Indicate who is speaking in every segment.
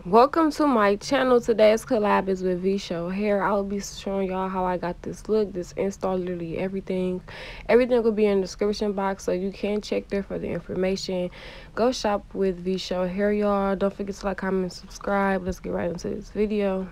Speaker 1: Welcome to my channel. Today's collab is with Vshow hair. I'll be showing y'all how I got this look, this install, literally everything will be in the description box, so you can check there for the information. Go shop with Vshow hair, y'all. Don't forget to like, comment, and subscribe. Let's get right into this video.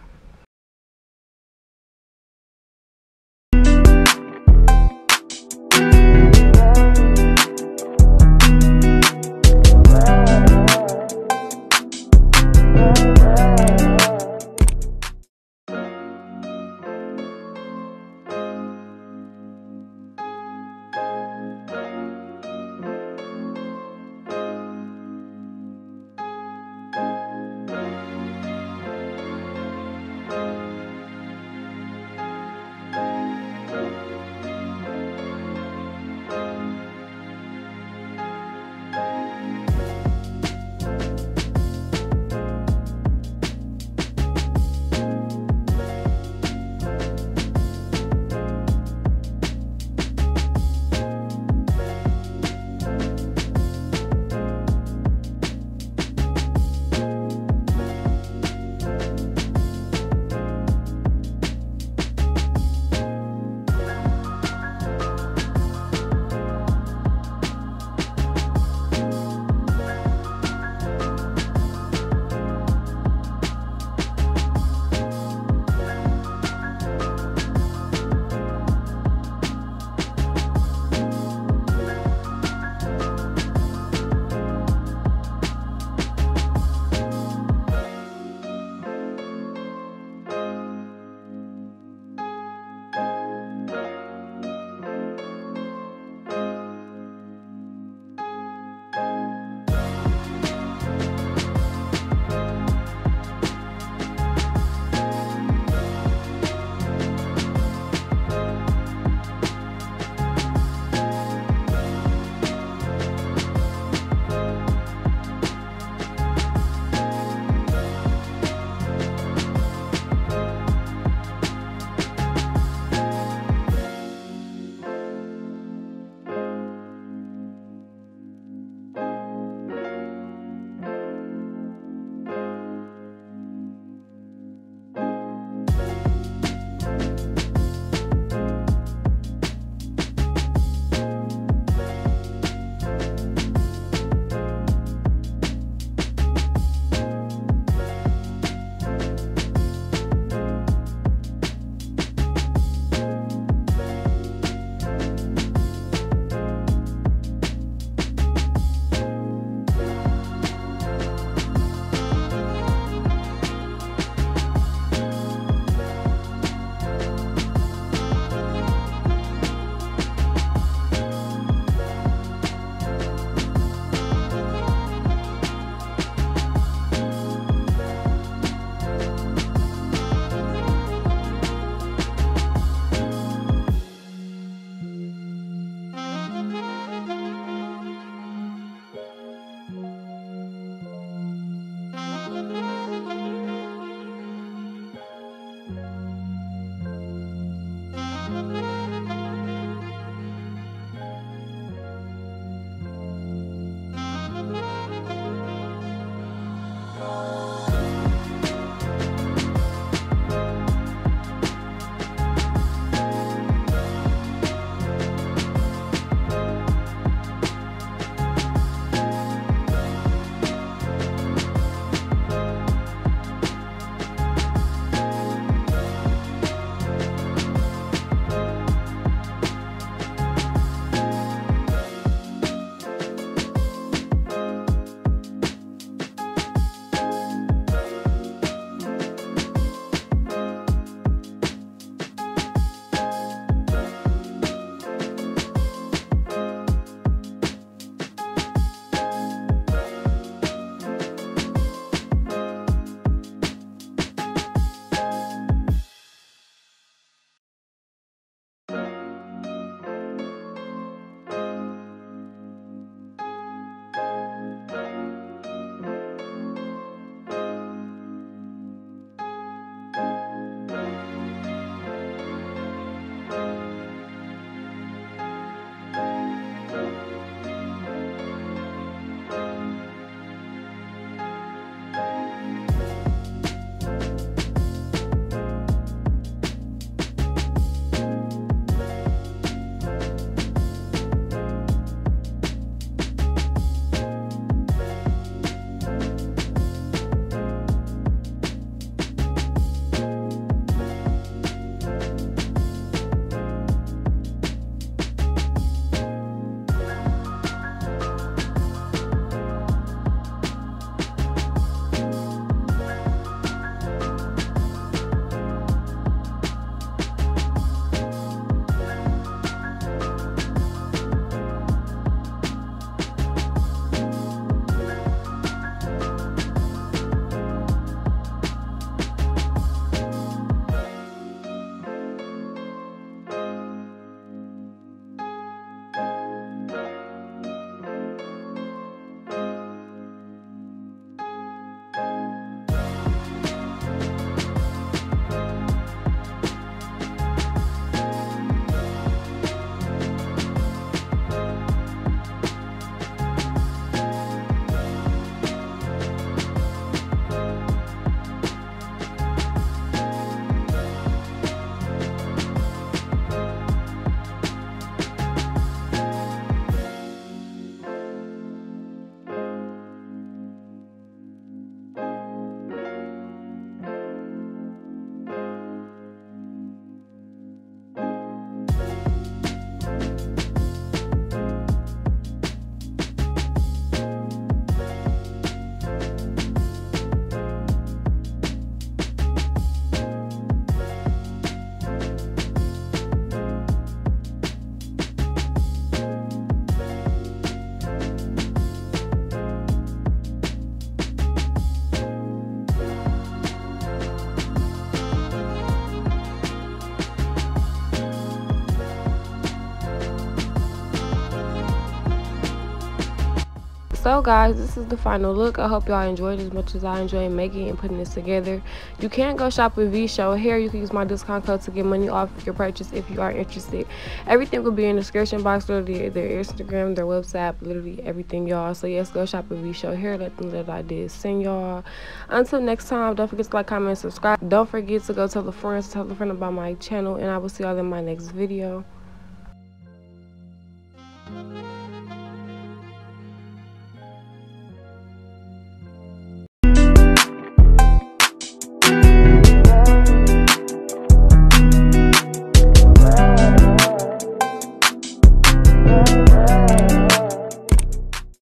Speaker 1: So guys, this is the final look. I hope y'all enjoyed as much as I enjoyed making and putting this together. You can go shop with Vshow. Here you can use my discount code to get money off your purchase if you are interested. Everything will be in the description box, literally their Instagram, their website, literally everything, y'all. So yes, go shop with Vshow. Here, let them know that I did send y'all. Until next time, don't forget to like, comment, and subscribe. Don't forget to go tell a friend about my channel, and I will see y'all in my next video.